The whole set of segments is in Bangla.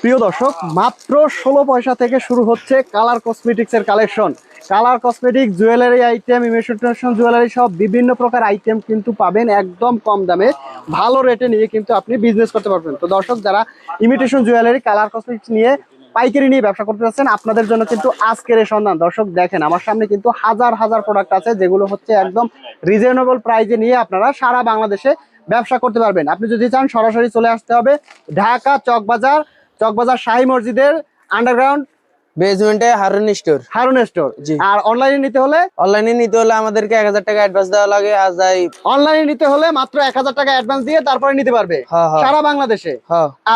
প্রিয় দর্শক, মাত্র 16 পয়সা থেকে শুরু হচ্ছে কালার কসমেটিক্সের কালেকশন। Colour cosmetic, jewellery item, imitation jewellery সব বিভিন্ন প্রকার আইটেম কিন্তু পাবেন একদম কম দামে, ভালো রেটে নিয়ে কিন্তু আপনি বিজনেস করতে পারবেন। তো দর্শক, যারা ইমিটেশন জুয়েলারি, কালার কসমেটিক্স নিয়ে পাইকারি নিয়ে ব্যবসা করতে যাচ্ছেন, আপনাদের জন্য কিন্তু আজকের এই সন্ধান। দর্শক দেখেন, আমার সামনে কিন্তু হাজার হাজার প্রোডাক্ট আছে, যেগুলো হচ্ছে একদম রিজনেবল প্রাইসে নিয়ে আপনারা সারা বাংলাদেশে ব্যবসা করতে পারবেন। আপনি যদি চান সরাসরি চলে আসতে হবে ঢাকা চকবাজার শাহী মসজিদের আন্ডারগ্রাউন্ড বেসমেন্টে হারুন স্টোর। জি। আর অনলাইনে নিতে হলে আমাদেরকে 1000 টাকা অ্যাডভান্স দেওয়া লাগে। আর যাই অনলাইনে নিতে হলে মাত্র 1000 টাকা অ্যাডভান্স দিয়ে তারপরে নিতে পারবে সারা বাংলাদেশে।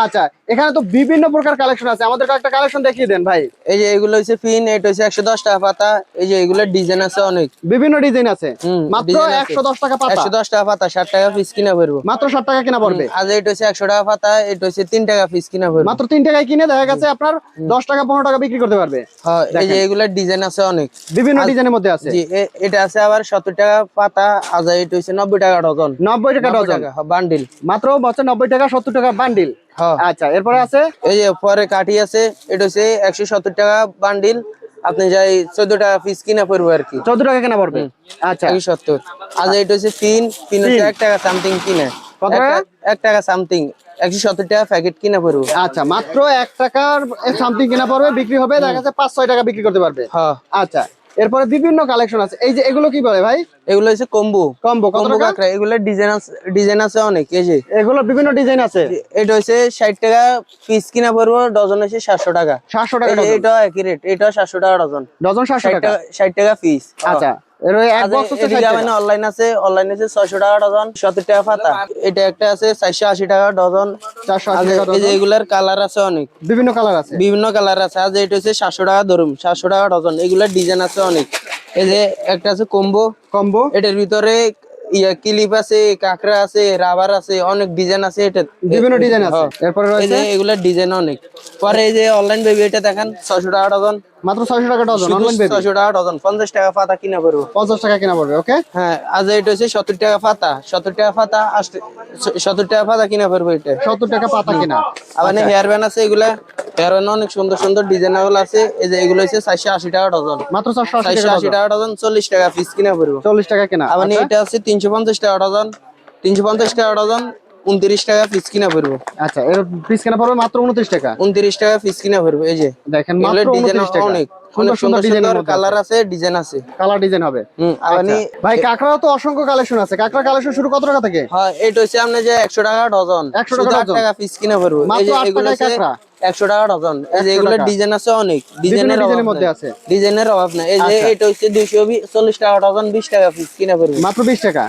আচ্ছা, এখানে তো বিভিন্ন প্রকার কালেকশন আছে, আমাদের একটা কালেকশন দেখিয়ে দেন ভাই। এই যে এগুলো হচ্ছে পিন, এটা হচ্ছে 110 টাকা পাতা। এই যে এগুলোর ডিজাইন আছে অনেক, বিভিন্ন ডিজাইন আছে। মাত্র 110 টাকা পাতা। 110 টাকা পাতা, 60 টাকা পিস কিনা পড়বে। মাত্র 60 টাকা কিনা পড়বে। আর এটা হচ্ছে 100 টাকা পাতা, এটা হচ্ছে 3 টাকা পিস কিনা পড়বে। মাত্র 3 টাকায় কিনে দেখা গেছে আপনার 10 টাকা 15 টাকা বিক্রি করতে পারবে। হ্যাঁ, এই যে এগুলোর ডিজাইন আছে অনেক, বিভিন্ন ডিজাইনের মধ্যে আছে। জি। এটা আছে আবার 70 টাকা পাতা। আর এটা হচ্ছে 90 টাকা ডজন। 90 টাকা ডজন বান্ডিল। মাত্র 90 টাকা 70 টাকা বান্ডিল। আচ্ছা, এরপরে আছে এই যে পরে কাঠি আছে, এটা হচ্ছে 170 টাকা বান্ডিল। আপনি যাই 14 টাকা পিস কিনা পড়বে আর কি। 14 টাকা কিনা পড়বে। আচ্ছা, 170। আর এটা হচ্ছে পিন হচ্ছে 1 টাকা সামথিং কিনে। কত টাকা? 1 টাকা সামথিং, 170 টাকা প্যাকেট কিনা পড়বে। আচ্ছা, মাত্র 1 টাকার সামথিং কিনা পড়বে, বিক্রি হবে দেখা যাচ্ছে 5-6 টাকা বিক্রি করতে পারবে। আচ্ছা, এরপরে বিভিন্ন কালেকশন আছে। এই যে এগুলো কি বলে ভাই? এগুলো হচ্ছে কম্বো। কত টাকা? এগুলো ডিজাইন আছে অনেক। এই যে এগুলো বিভিন্ন ডিজাইন আছে। এটা হচ্ছে 60 টাকা পিস কিনা পড়বে, ডজন হচ্ছে 700 টাকা। 700 টাকা ডজন। এটা একই রেট, এটা 700 টাকা ডজন। ডজন 700 টাকা, 60 টাকা পিস। আচ্ছা, এর এক বক্স হচ্ছে 60 টাকা। অনলাইন আছে 600 টাকা ডজন, 70 টাকা পাতা। এটা একটা আছে 480 টাকা ডজন। 480 টাকা ডজন। এই যে এগুলার কালার আছে অনেক, বিভিন্ন কালার আছে। আর যে এটা হচ্ছে 700 টাকা ধরুন, 700 টাকা ডজন। এগুলার ডিজাইন আছে অনেক। এই যে একটা আছে কম্বো, এটার ভিতরে ক্লিপ আছে, কাঁকড়া আছে, রাবার আছে, অনেক ডিজাইন আছে। এটা বিভিন্ন ডিজাইন আছে। এরপরে রয়েছে এগুলার ডিজাইন অনেক। পরে এই যে অনলাইন বেবি, এটা দেখেন 600 টাকা ডজন। মাত্র 600 টাকা ডজন। অনলাইন বেবি 600 টাকা ডজন, 50 টাকা পাতা কিনা পড়বে। 50 টাকা কিনা পড়বে। ওকে, হ্যাঁ। আজ এটা হচ্ছে 70 টাকা পাতা, 70 টাকা পাতা, 70 টাকা পাতা কিনা পড়বে। এটা 70 টাকা পাতা কিনা। আবার হেয়ার ব্যান্ড আছে, এগুলা হেয়ার ব্যান্ড অনেক সুন্দর সুন্দর ডিজাইনেবল আছে। এই যে এগুলো হচ্ছে 480 টাকা ডজন। মাত্র 480 টাকা ডজন, 40 টাকা পিস কিনা পড়বে। 40 টাকা কিনা। আবার এটা আছে 350 টাকা ডজন, 350 টাকা ডজন, 29 টাকা পিস কিনা পড়বে। আচ্ছা, এর পিস কিনা পড়বে মাত্র 29 টাকা। 29 টাকা পিস কিনা পড়বে। এই যে দেখেন, মাত্র 29 টাকা। অনেক সুন্দর সুন্দর ডিজাইনের কালার আছে, ডিজাইন আছে, কালার ডিজাইন হবে। আচ্ছা ভাই, কাঁকড়াও তো অসংখ্য কালেকশন আছে। কাঁকড়া কালেকশন শুরু কত টাকা থেকে? হ্যাঁ, এটা হচ্ছে আপনি যে 100 টাকা ডজন, 100 টাকা ডজন, 8 টাকা পিস কিনা পড়বে। এই যে এগুলো হচ্ছে 100 টাকা ডজন। এই যে এগুলোর ডিজাইন আছে অনেক, ডিজাইনের মধ্যে আছে, ডিজাইনের অভাব নাই। এই যে এটা হচ্ছে 240 টাকা ডজন, 20 টাকা পিস কিনা পড়বে। মাত্র 20 টাকা।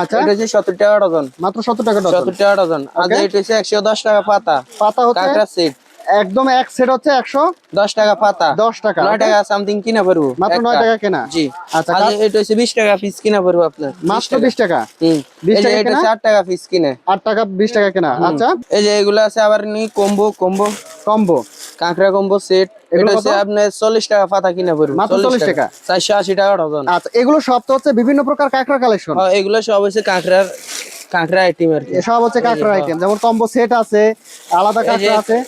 আচ্ছা, এটা হচ্ছে 70 টাকা ডজন, মাত্র 70 টাকা ডজন। 70 টাকা ডজন। আর এটা হচ্ছে 110 টাকা পাতা হচ্ছে কাঁকড়া সেট। একদম এক সেট হচ্ছে 110 টাকা পাতা, 10 টাকা, 9 টাকা সামথিং কিনা পড়বে। মাত্র 9 টাকা কেনা। জি। আচ্ছা, এটা হচ্ছে 20 টাকা পিস কিনা পড়বে আপনার, মাত্র 20 টাকা। 20 টাকা এটা 8 টাকা পিস কিনে, 8 টাকা 20 টাকা কেনা। আচ্ছা, এই যে এগুলো আছে আবার নি কম্বো কাঁকড়া কম্বো সেট। এটা হচ্ছে আপনার 40 টাকা পাতা কিনা পড়বে, মাত্র 40 টাকা, 480 টাকা ডজন। আচ্ছা, এগুলো সব তো হচ্ছে বিভিন্ন প্রকার কাঁকড়া কালেকশন। হ্যাঁ, এগুলো সব হচ্ছে কাঁকড়া আইটেম আর কি। সব হচ্ছে কাঁকড়া আইটেম, যেমন কম্বো সেট আছে, আলাদা কাঁকড়া আছে,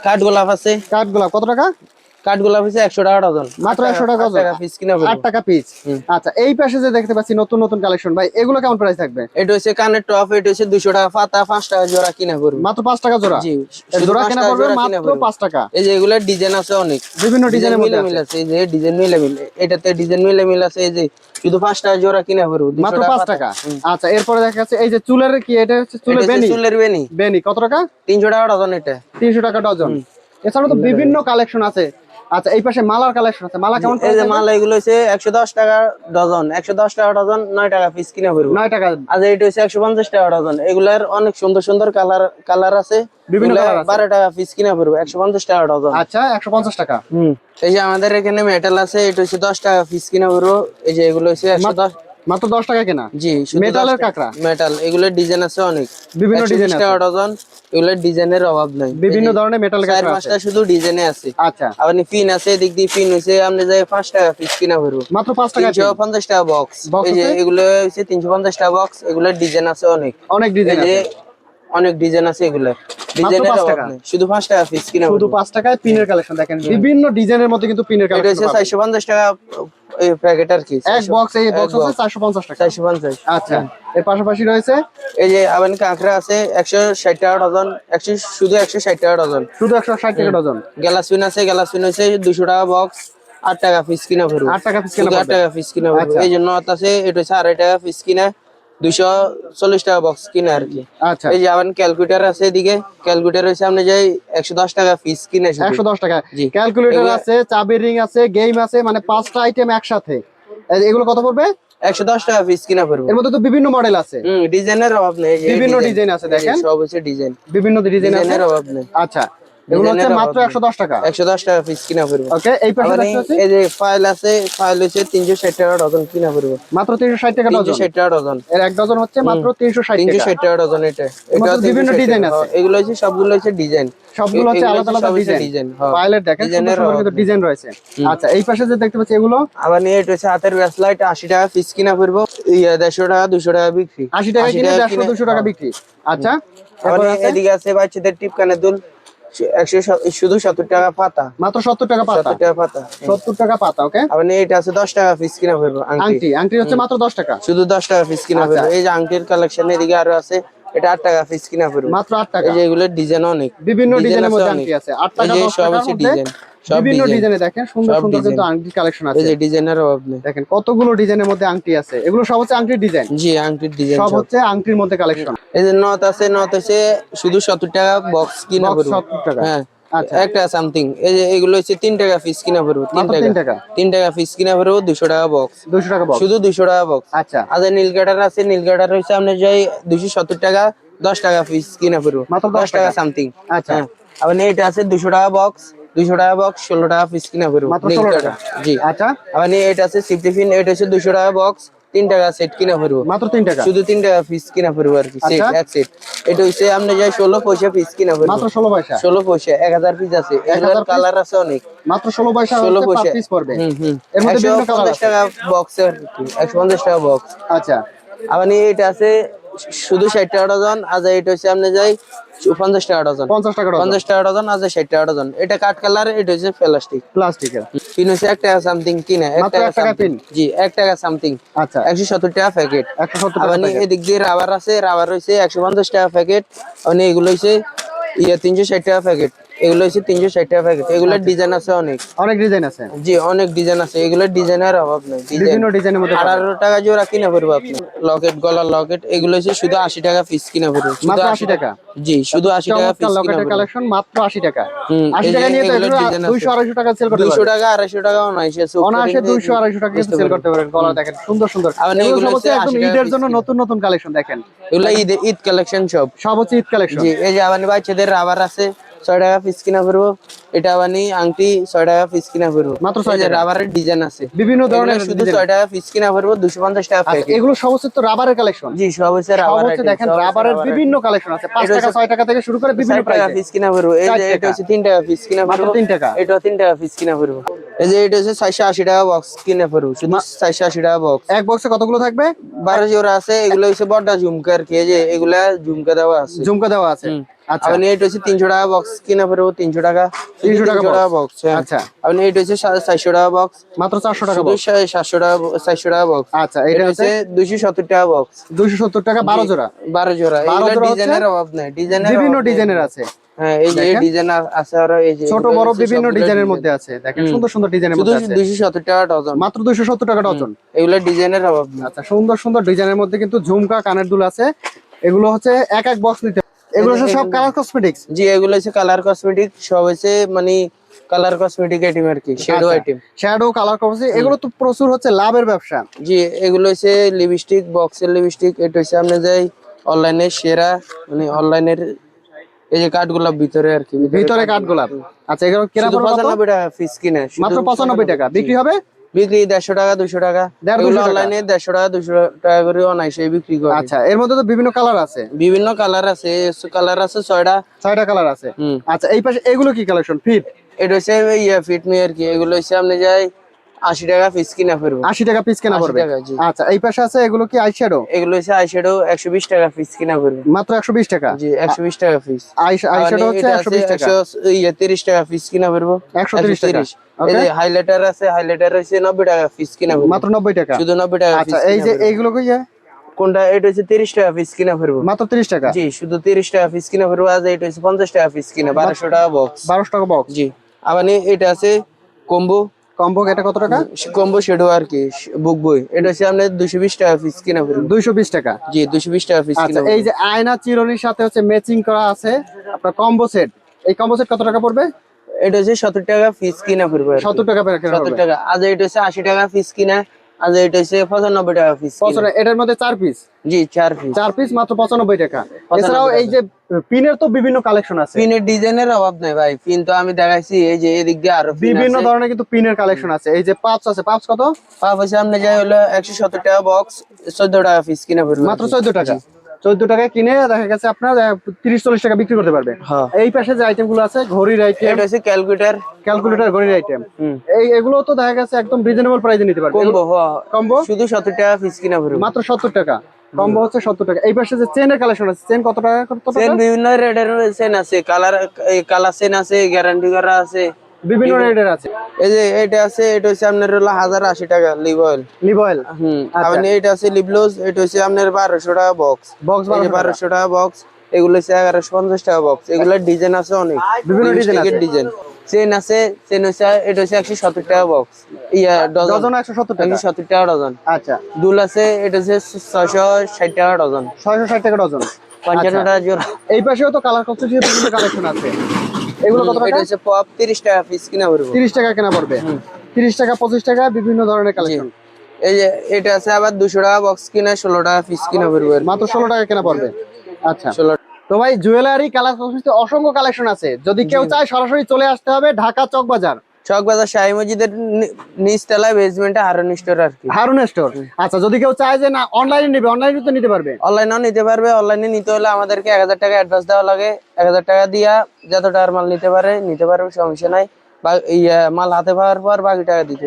কাঠগোলাপ আছে। কাঠগোলাপ কত টাকা? কাঠগোলাপ হচ্ছে 100 টাকা ডজন, মাত্র 100 টাকা ডজন, 8 টাকা পিস কিনা পড়বে, 8 টাকা পিস। আচ্ছা, এই পাশে যে দেখতে পাচ্ছি নতুন নতুন কালেকশন, ভাই এগুলো কেমন প্রাইস থাকবে? এটা হচ্ছে কানের টপ, এটা হচ্ছে 200 টাকা পাতা, 5 টাকা জোড়া কিনা পড়বে। মাত্র 5 টাকা জোড়া। জি, জোড়া কিনা পড়বে মাত্র 5 টাকা। এই যে এগুলা ডিজাইন আছে অনেক, বিভিন্ন ডিজাইনের মধ্যে আছে। এই যে ডিজাইন মিলে এটাতে ডিজাইন মিলে আছে। এই যে শুধু 5 টাকা জোড়া কিনা পড়বে, মাত্র 5 টাকা। আচ্ছা, এরপরে দেখা যাচ্ছে এই যে চুলের কি, এটা হচ্ছে চুলের বেনি কত টাকা? 300 টাকা ডজন। এটা 300 টাকা ডজন। এছাড়াও তো বিভিন্ন কালেকশন আছে। আচ্ছা, এই পাশে মালার কালেকশন আছে। মালা কেমন? এই যে মালা এগুলো হচ্ছে 110 টাকা ডজন, 110 টাকা ডজন, 9 টাকা পিস কিনা পড়বে, 9 টাকা। আর এটা হচ্ছে 150 টাকা ডজন। এগুলার অনেক সুন্দর সুন্দর কালার আছে, বিভিন্ন কালার আছে। 12 টাকা পিস কিনা পড়বে, 150 টাকা ডজন। আচ্ছা, 150 টাকা। এই যে আমাদের এখানে মেটাল আছে, এটা হচ্ছে 10 টাকা পিস কিনা পড়বে। এই যে এগুলো হচ্ছে 110, মাত্র 10 টাকা কেনা। জি, মেটালের কাঁকড়া, মেটাল। এগুলোর ডিজাইন আছে অনেক, বিভিন্ন ডিজাইন আছে, টাকা ডজন। এগুলোর ডিজাইনের অভাব নাই, বিভিন্ন ধরনের মেটাল কাঁকড়া আছে। 4-5টা শুধু ডিজাইনে আছে। আচ্ছা, আপনি পিন আছে, এদিক দিয়ে পিন হইছে আপনি যাই 5 টাকা পিস কিনা পড়বে, মাত্র 5 টাকা। 350 টাকা বক্স। এই যে এগুলো হচ্ছে 350 টাকা বক্স। এগুলোর ডিজাইন আছে অনেক, ডিজাইন আছে। অনেক ডিজাইন আছে এগুলা। ডিজাইনের 5 অভাব টাকা? নেই, শুধু 5 টাকা পিস কিনা শুধু পড়বে। 5 টাকায় পিনের কালেকশন দেখেন, বিভিন্ন ডিজাইনের মধ্যে কিন্তু পিনের এটা কালেকশন হচ্ছে পাবেন। 450 টাকা এই প্যাকেট আর কি। এক বক্স, এই এক বক্স হচ্ছে box 450 টাকা। 450। আচ্ছা, এর পাশাপাশি রয়েছে এই যে আবার কাঁকড়া আছে 160 টাকা ডজন, 100 শুধু 160 টাকা ডজন। শুধু 160 টাকা ডজন। গ্যালাসপিন আছে, গ্যালাসপিন হচ্ছে 200 টাকা বক্স, 8 টাকা পিস কিনা পড়বে। 8 টাকা পিস কেনা শুধু 8 পড়বে। টাকা পিস কিনা পড়বে। আচ্ছা। এই যে নট আছে, এটা হচ্ছে 2.5 টাকা পিস কিনা, 240 টাকা বক্স কিনা আর কি। আচ্ছা, এই যে আবার ক্যালকুলেটর আছে এদিকে, ক্যালকুলেটর হচ্ছে আপনি যাই 110 টাকা পিস কিনা শুধু। 110 টাকা। জি। ক্যালকুলেটর এগুলা আছে, চাবি রিং আছে, গেম আছে, মানে 5টা আইটেম একসাথে। এগুলো কত পড়বে? 110 টাকা পিস কিনা পড়বে। এর মধ্যে তো বিভিন্ন মডেল আছে, ডিজাইনের অভাব নেই। এই যে বিভিন্ন ডিজাইন আছে এই যে দেখেন, সব হচ্ছে ডিজাইন, বিভিন্ন ডিজাইন আছে। ডিজাইনের অভাব নেই। আচ্ছা, এগুলো হচ্ছে ডিজাইনের মাত্র অভাব নেই। 110 টাকা। 110 টাকা পিস কিনা পড়বে। ওকে, এই পাশে আবার দেখতে পাচ্ছি এই যে ফাইল আছে, ফাইল হচ্ছে 360 টাকা ডজন কিনা পড়বে। মাত্র 360 টাকা ডজন। 360 টাকা ডজন। এর এক ডজন হচ্ছে মাত্র 360 টাকা। 360 টাকা ডজন এটা। এর মধ্যে এটা বিভিন্ন ডিজাইন আছে। এগুলো হচ্ছে সবগুলো হচ্ছে ডিজাইন। সবগুলো হচ্ছে আলাদা আলাদা ডিজাইন। ফাইলের দেখেন সুন্দর সুন্দর কিন্তু ডিজাইন রয়েছে। আচ্ছা, এই পাশে যে দেখতে পাচ্ছি এগুলো আবার নিয়ে এটা হচ্ছে হাতের ব্রেসলাইট 80 টাকা পিস কিনা পড়বে। 150 টাকা 200 টাকা বিক্রি। 80 টাকা কিনে 150 200 টাকা বিক্রি। আচ্ছা, আবার তারপর আছে এদিকে আছে বাচ্চাদের টিপ কানের দুল 100 শুধু 70 টাকা পাতা। মাত্র 70 টাকা পাতা। 70 টাকা পাতা। 70 টাকা পাতা। ওকে, আবার নিয়ে এটা আছে 10 টাকা পিস কিনা পড়বে আংটি। আংটি, আংটি হচ্ছে মাত্র 10 টাকা। শুধু 10 টাকা পিস কিনা আচ্ছা। পড়বে। এই যে আংটির কালেকশন এদিকে আরো আছে, এটা 8 টাকা পিস কিনা পড়বে। মাত্র 8 টাকা। এই যে এগুলোর ডিজাইন অনেক, বিভিন্ন ডিজাইনের আছে মধ্যে অনেক। আংটি আছে। 8 টাকা এই যে 10 সব টাকার হচ্ছে মধ্যে ডিজাইন, সব বিভিন্ন ডিজাইন। ডিজাইনে দেখেন সুন্দর সব সুন্দর কিন্তু ডিজাইন। আংটি কালেকশন এই আছে। যে ডিজাইনের অভাব নেই। দেখেন কতগুলো ডিজাইনের মধ্যে আংটি আছে। এগুলো সব হচ্ছে আংটির ডিজাইন। জি, আংটির ডিজাইন সব সব। হচ্ছে আংটির মধ্যে কালেকশন। এই যে নথ আছে, নথ হচ্ছে শুধু 70 টাকা বক্স কিনা বক্স পড়বে। 70 টাকা। হ্যাঁ, আচ্ছা, একটা সামথিং। এই যে এগুলো হচ্ছে 3 টাকা পিস কিনা পড়বে। 3 মাত্র 3 টাকা। 3 টাকা পিস কিনা পড়বে, 200 টাকা বক্স। 200 টাকা বক্স। শুধু 200 টাকা বক্স। আচ্ছা, আর নীল কাটার আছে, নীল কাটার হচ্ছে আপনি যাই 270 টাকা 10 টাকা পিস কিনা পড়বে। মাত্র 10 টাকা সামথিং। আচ্ছা, হ্যাঁ, আবার এটা আছে 200 টাকা বক্স, 200 টাকা বক্স 16 টাকা পিস কিনা পড়বে। মাত্র নীল 16 কাটার। টাকা। জি। আচ্ছা, আবার এটা আছে সিফটিফিন, এটা হচ্ছে 200 টাকা বক্স, 3 টাকা সেট কিনা পড়বে। মাত্র 3 টাকা। শুধু 3 টাকা পিস কিনা পড়বে আর কি। সেট, আচ্ছা। এক সেট। এটা হচ্ছে আপনি যাই 16 পয়সা পিস কিনা পড়বে। মাত্র 16 পয়সা। 16 পয়সা 1000 পিস আছে। 1000 এগুলোর পিস? কালার আছে অনেক। মাত্র 16 পয়সা 16 হচ্ছে 5 পয়সা। পিস পড়বে। হুম। এর মধ্যে বিভিন্ন কালার 150 আছে। টাকা বক্স আর কি, 150 টাকা বক্স। আচ্ছা, আবার এটা আছে শুধু 60 টাকা ডজন। আজ এটা হচ্ছে আপনি যাই 50 টাকা ডজন। 50 টাকা ডজন। 50 টাকা ডজন, আজ 60 টাকা ডজন। এটা কাঠ কালার, এটা হচ্ছে প্লাস্টিক। প্লাস্টিকের। পিন হচ্ছে 1 টাকা সামথিং কিনা, 1 মাত্র টাকা 1 টাকা something। পিন। জি, 1 টাকা সামথিং। আচ্ছা, 170 টাকা প্যাকেট। 170 আবার টাকা প্যাকেট। এদিক দিয়ে রাবার আছে, রাবার হচ্ছে 150 টাকা প্যাকেট। মানে এগুলো হচ্ছে 360 টাকা প্যাকেট। এগুলো হচ্ছে 360 টাকা প্যাকেট। এগুলোর ডিজাইন আছে অনেক। অনেক ডিজাইন আছে। জি, অনেক ডিজাইন আছে। এগুলোর ডিজাইনের অভাব নেই। বিভিন্ন ডিজাইনের মধ্যে পাবেন। 18 টাকা জোড়া কিনা পড়বে আপনি। লকেট, গলার লকেট, এগুলো হচ্ছে শুধু 80 টাকা পিস কিনা পড়বে। শুধু মাত্র 80 টাকা। জি, শুধু 80 টাকা চমৎকার পিস কিনা লকেটের পড়বে। কালেকশন মাত্র 80 টাকা। হুম, 80 এই টাকা যে নিয়ে তো এগুলোর এগুলো ডিজাইন আছে। 200 250 টাকা সেল করতে 200 পারবেন। টাকা 250 টাকা অনায়াসে অনায়াসে 200 250 টাকা কিন্তু সেল করতে পারবেন। গলা দেখেন সুন্দর সুন্দর। আবার এগুলো এগুলো সব হচ্ছে হচ্ছে একদম 80 টাকা ঈদের পিস জন্য কিনা। নতুন নতুন কালেকশন দেখেন। এগুলো ঈদ কালেকশন সব। সব হচ্ছে ঈদ কালেকশন। জি, এই যে আবার বাচ্চাদের রাবার আছে 6 টাকা পিস কিনা পড়বো। এটা আবার আংটি 6 টাকা পিস কিনা পড়বো। মাত্র 6 এই যে টাকা। রাবারের ডিজাইন আছে বিভিন্ন ধরনের এগুলো শুধু ডিজাইন। 6 টাকা পিস কিনা পড়বো, 250 টাকা আচ্ছা, প্যাকেট। এগুলো সব হচ্ছে তো রাবারের কালেকশন। জি, সব হচ্ছে সব রাবার হচ্ছে দেখেন রাবারের বিভিন্ন কালেকশন আছে। 5 এটা টাকা হচ্ছে 6 টাকা থেকে শুরু করে বিভিন্ন 60 টাকা প্রাইসে। পিস কিনা পড়বো। এই 60 যে এটা টাকা। হচ্ছে 3 টাকা পিস কিনা মাত্র পড়বো। 3 টাকা। এটা 3 টাকা পিস কিনা পড়বো। এই যে এটা হচ্ছে 480 টাকা বক্স কিনা পড়বো, শুধু 480 টাকা বক্স। এক বক্সে কতগুলো থাকবে? 12 জোড়া আছে। এগুলো হচ্ছে বড়টা ঝুমকা আর কি। এই যে এগুলা ঝুমকা দেওয়া আছে। ঝুমকা দেওয়া আছে। আচ্ছা, আবার এটা হচ্ছে 300 টাকা বক্স কিনা পড়বো। 300 টাকা, 300 টাকা বক্স। আচ্ছা, আবার এটা হচ্ছে 400 টাকা বক্স। মাত্র 400 টাকা শুধু বক্স। 700 টাকা, 400 টাকা বক্স। আচ্ছা, এটা এটা হচ্ছে হচ্ছে 270 টাকা বক্স। 270 টাকা 12 জোড়া। 12 জোড়া। 12 এগুলো জোড়া হচ্ছে ডিজাইনের অভাব নাই। ডিজাইনের বিভিন্ন ডিজাইনের আছে। হ্যাঁ, এই যে দেখেন। ডিজাইন আছে আর এই যে ছোট এগুলো বড় হচ্ছে বিভিন্ন সবগুলো ডিজাইনের ডিজাইন। মধ্যে আছে। দেখেন সুন্দর সুন্দর ডিজাইনের শুধু মধ্যে আছে। 270 টাকা ডজন। মাত্র 270 টাকা ডজন। এগুলো ডিজাইনের অভাব নেই। আচ্ছা, সুন্দর সুন্দর ডিজাইনের মধ্যে কিন্তু ঝুমকা কানের দুল আছে। এগুলো হচ্ছে এক এক বক্স নিতে। এগুলো হচ্ছে সব কালার কসমেটিক্স। জি, এগুলো হচ্ছে কালার কসমেটিক। সব হচ্ছে মানে কালার কসমেটিক আইটেম আর কি, shadow item. Shadow colour cosmetics এগুলো তো প্রচুর হচ্ছে লাভের ব্যবসা। জি, এগুলো হচ্ছে লিপস্টিক, বক্সের লিপস্টিক। এটা হচ্ছে আপনি যাই অনলাইনে সেরা, মানে অনলাইনের এই যে কাঠগোলাপ ভিতরে আর কি, ভিতরে কাঠগোলাপ। আচ্ছা, এগুলো কেনা শুধু পড়বে কত? 95 টাকা পিস কিনে। মাত্র 95 টাকা বিক্রি হবে। বিক্রি 150 টাকা 200 টাকা। 150 এগুলো টাকা। অনলাইনে 150 টাকা 200 টাকা করে অনায়াসে বিক্রি করে। আচ্ছা, এর মধ্যে তো বিভিন্ন কালার আছে। বিভিন্ন কালার আছে। কালার আছে 6টা। 6টা কালার আছে। আচ্ছা, এই পাশে এগুলো কি কালেকশন? ফিট। এটা হচ্ছে ফিট মি আর কি। এগুলো হচ্ছে আপনি যাই 80 টাকা পিস কিনা পড়বে। 80 টাকা পিস কেনা 80 পড়বে। টাকা, জি। আচ্ছা, এই পাশে আছে এগুলো কি আইশ্যাডো? এগুলো হচ্ছে আইশ্যাডো 120 টাকা পিস কিনা পড়বে। মাত্র 120 টাকা। জি, 120 টাকা পিস। আইশ্যাডো হচ্ছে 120 টাকা। 130 টাকা পিস কিনা পড়বে। 130 টাকা। 130। এই যে হাইলাইটার আছে, হাইলাইটার হচ্ছে 90 টাকা পিস কিনা পড়বে। মাত্র 90 টাকা। শুধু 90 টাকা আচ্ছা, পিস এই কিনা যে পড়বে। এইগুলো কি? কোনটা? এটা হচ্ছে 30 টাকা পিস কিনা পড়বে। মাত্র 30 টাকা। জি, শুধু 30 টাকা পিস কিনা পড়বে। আর এটা হচ্ছে 50 টাকা পিস কিনা, 1200 টাকা বক্স। 1200 টাকা বক্স। জি। আবার এটা আছে কম্বো। কম্বো, এটা কত টাকা? কম্বো শেডো আর কি, বুক বই। এটা হচ্ছে আপনার 220 টাকা পিস কিনা পড়বে। 220 টাকা। জি, 220 টাকা পিস আচ্ছা, কিনা এই পড়বে। যে আয়না চিরুনির সাথে হচ্ছে ম্যাচিং করা আছে আপনার কম্বো সেট, এই কম্বো সেট কত টাকা পড়বে? এটা হচ্ছে 70 টাকা পিস কিনা পড়বে। 70 টাকা করে কেনা 70 পড়বে। টাকা। আজ এটা হচ্ছে 80 টাকা পিস কিনা। আজ এটা হচ্ছে 95 টাকা পিস কিনা। পছন্দ, এটার মধ্যে 4 পিস। জি, 4 পিস। 4 পিস মাত্র 95 টাকা। 95 এছাড়াও এই যে পিনের তো বিভিন্ন কালেকশন আছে। পিনের ডিজাইনের অভাব নাই ভাই, পিন তো আমি দেখাইছি। এই যে এদিক দিয়ে আরো পিন বিভিন্ন আছে। ধরনের কিন্তু পিনের কালেকশন আছে। এই যে পাপস আছে, পাপস কত? পাপ হচ্ছে আপনি যাই হলো 170 টাকা বক্স, 14 টাকা পিস কিনা পড়বে। মাত্র 14 টাকা। 14 টাকা কিনে দেখা গেছে আপনার 30-40 টাকা বিক্রি করতে পারবে। হ্যাঁ। এই পাশে যে আইটেম গুলো আছে, ঘড়ির আইটেম, এটা হচ্ছে ক্যালকুলেটর, ক্যালকুলেটর, ঘড়ির আইটেম, হুম, এগুলো তো দেখা গেছে একদম রিজনেবল প্রাইসে নিতে পারবে। কম্বো। কম্বো শুধু 70 টাকা পিস কিনা পড়বে। মাত্র 70 টাকা। কম্বো হচ্ছে 70 টাকা। এই পাশে যে চেনের কালেকশন আছে, চেন কত টাকা? কত টাকা? চেন বিভিন্ন রেটের চেন আছে, কালার চেন আছে, গ্যারান্টি করা আছে। বিভিন্ন রেটের আছে। এই যে এটা আছে, এটা হচ্ছে আপনার হলো 1080 টাকা লিভ অয়েল। Leave oil. হুম। আচ্ছা। আবার এটা আছে লিভলোজ, এটা হচ্ছে আপনার 1200 টাকা বক্স। বক্স এই যে 1200 টাকা বক্স। এগুলো হচ্ছে 1150 টাকা বক্স। এগুলোর ডিজাইন আছে অনেক, বিভিন্ন ডিজাইন আছে। ডিজাইন। চেন আছে, চেন হচ্ছে এটা হচ্ছে 170 টাকা বক্স। ইয়া ডজন 170 টাকা। 170 টাকা ডজন। আচ্ছা, দুল আছে, এটা হচ্ছে 660 টাকা ডজন। 660 টাকা ডজন। 55 টাকা জোড়া। এই পাশেও তো কালার কসমেটিক্সের বিভিন্ন কালেকশন আছে। এগুলো কত টাকা? এটা হচ্ছে পপ 30 টাকা পিস কিনা পড়বে। 30 টাকা কেনা পড়বে। 30 টাকা, 25 টাকা, বিভিন্ন ধরনের কালেকশন। এই যে এটা আছে আবার 200 টাকা বক্স কিনা, 16 টাকা পিস কিনা পড়বে। মাত্র 16 টাকা কেনা পড়বে। আচ্ছা, 16। তো ভাই জুয়েলারি কালার কসমেটিক্সে অসংখ্য কালেকশন আছে। যদি কেউ চায় সরাসরি চলে আসতে হবে ঢাকা চক বাজার, চক বাজার শাহী মসজিদের নিচ তলায় বেসমেন্টে হারুন স্টোর আর কি। হারুন স্টোর। আচ্ছা, যদি কেউ চায় যে না অনলাইনে নেবে, অনলাইনে তো নিতে পারবে। অনলাইনেও নিতে পারবে। অনলাইনে নিতে হলে আমাদেরকে 1000 টাকা অ্যাডভান্স দেওয়া লাগে। 1000 টাকা দিয়া যত টাকার মাল নিতে পারবে, সমস্যা নাই। বা মাল হাতে পাওয়ার পর বাকি টাকা দিতে